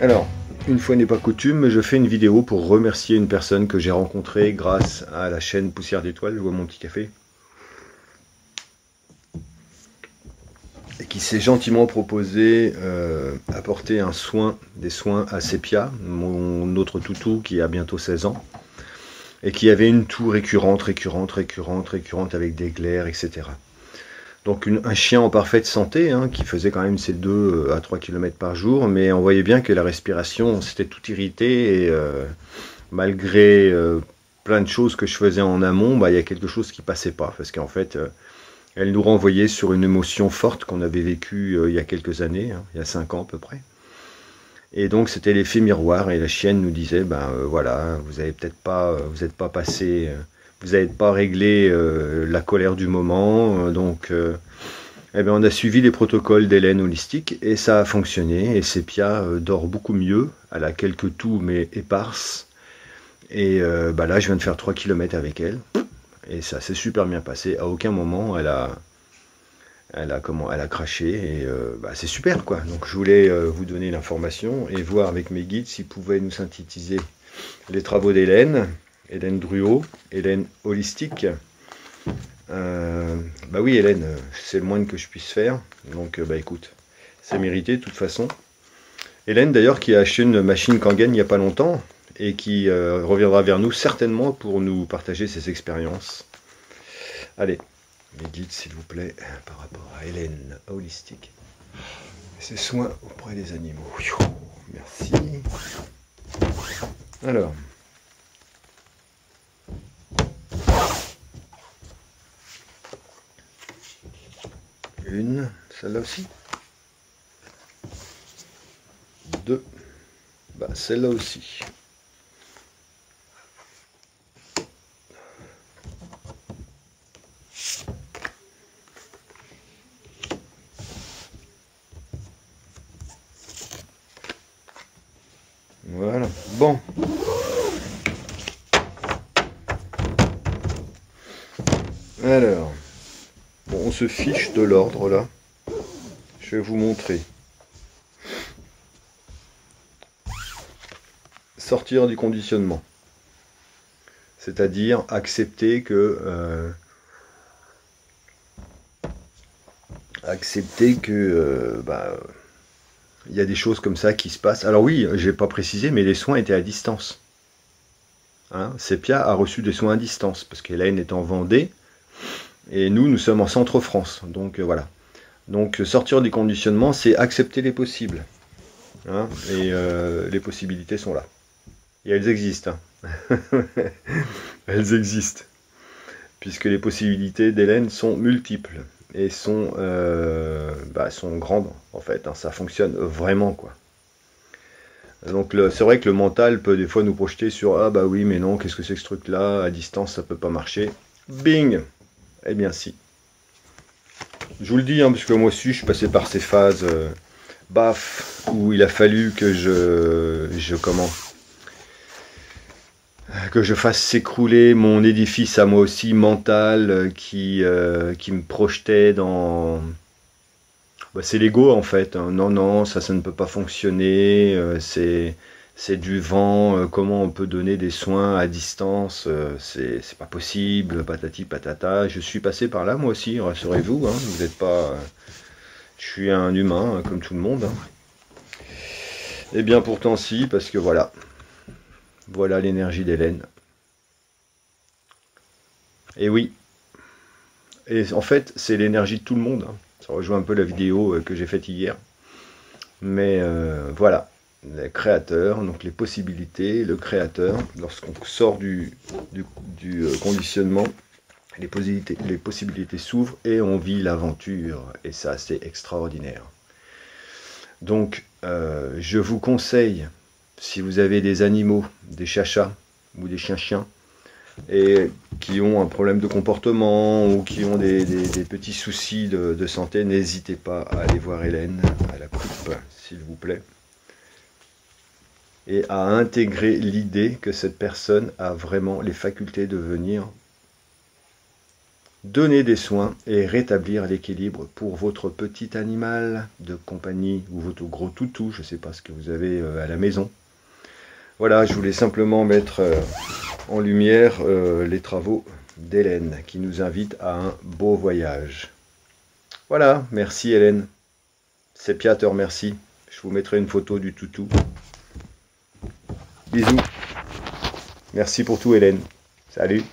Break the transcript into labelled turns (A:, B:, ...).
A: Alors, une fois n'est pas coutume, je fais une vidéo pour remercier une personne que j'ai rencontrée grâce à la chaîne Poussière d'Étoiles. Je vois mon petit café. Et qui s'est gentiment proposé apporter des soins à Sepia, mon autre toutou qui a bientôt 16 ans. Et qui avait une toux récurrente avec des glaires, etc. Donc un chien en parfaite santé, hein, qui faisait quand même ses 2 à 3 km par jour, mais on voyait bien que la respiration, c'était tout irrité, et malgré plein de choses que je faisais en amont, bah, il y a quelque chose qui passait pas, parce qu'en fait, elle nous renvoyait sur une émotion forte qu'on avait vécue il y a quelques années, hein, il y a 5 ans à peu près. Et donc c'était l'effet miroir, et la chienne nous disait, ben voilà, vous avez peut-être pas, vous n'êtes pas passé... vous n'avez pas réglé la colère du moment, donc eh bien, on a suivi les protocoles d'Hélène holistique et ça a fonctionné. Et Sepia dort beaucoup mieux, elle a quelques toux mais éparses. Et bah là, je viens de faire 3 km avec elle et ça s'est super bien passé. À aucun moment elle a craché, et bah, c'est super quoi. Donc je voulais vous donner l'information et voir avec mes guides s'ils pouvaient nous synthétiser les travaux d'Hélène. Hélène Druot, Hélène holistique. Bah oui Hélène, c'est le moins que je puisse faire. Donc bah écoute, c'est mérité de toute façon. Hélène d'ailleurs qui a acheté une machine Kangen il n'y a pas longtemps et qui reviendra vers nous certainement pour nous partager ses expériences. Allez, mes guides s'il vous plaît, par rapport à Hélène holistique. Ses soins auprès des animaux. Merci. Alors. Une, celle-là aussi. 2, bah celle-là aussi. Voilà, bon. Alors, bon, on se fiche de l'ordre là. Je vais vous montrer. Sortir du conditionnement. C'est-à-dire accepter que bah, il y a des choses comme ça qui se passent. Alors oui, j'ai pas précisé, mais les soins étaient à distance. Hein, Sepia a reçu des soins à distance, parce qu'Hélène est en Vendée, et nous sommes en Centre-France. Donc voilà. Donc sortir du conditionnement, c'est accepter les possibles. Hein, et les possibilités sont là. Et elles existent. Hein. Elles existent. Puisque les possibilités d'Hélène sont multiples. Et sont grandes, en fait. Hein, ça fonctionne vraiment, quoi. Donc c'est vrai que le mental peut des fois nous projeter sur « Ah bah oui, mais non, qu'est-ce que c'est que ce truc-là? À distance, ça peut pas marcher. » Bing! Eh bien si. Je vous le dis, hein, parce que moi aussi, je suis passé par ces phases où il a fallu que que je fasse s'écrouler mon édifice à moi aussi mental qui me projetait dans... Bah, c'est l'ego en fait. Hein. Non, non, ça ne peut pas fonctionner. C'est du vent. Comment on peut donner des soins à distance? C'est pas possible. Patati patata. Je suis passé par là moi aussi. Rassurez-vous. Hein, vous n'êtes pas. Je suis un humain comme tout le monde. Hein. Et bien pourtant si, parce que voilà. Voilà l'énergie d'Hélène. Et oui. Et en fait, c'est l'énergie de tout le monde. Hein. Ça rejoint un peu la vidéo que j'ai faite hier. Mais voilà, le créateur, donc les possibilités, le créateur, lorsqu'on sort du conditionnement, les possibilités s'ouvrent et on vit l'aventure. Et ça, c'est extraordinaire. Donc, je vous conseille, si vous avez des animaux, des chachas ou des chiens-chiens, et qui ont un problème de comportement ou qui ont des petits soucis de santé, n'hésitez pas à aller voir Hélène à la coupe, s'il vous plaît, et à intégrer l'idée que cette personne a vraiment les facultés de venir donner des soins et rétablir l'équilibre pour votre petit animal de compagnie ou votre gros toutou, je ne sais pas ce que vous avez à la maison. Voilà, je voulais simplement mettre en lumière les travaux d'Hélène qui nous invite à un beau voyage. Voilà, merci Hélène. Sepia te remercie. Je vous mettrai une photo du toutou. Bisous. Merci pour tout Hélène. Salut.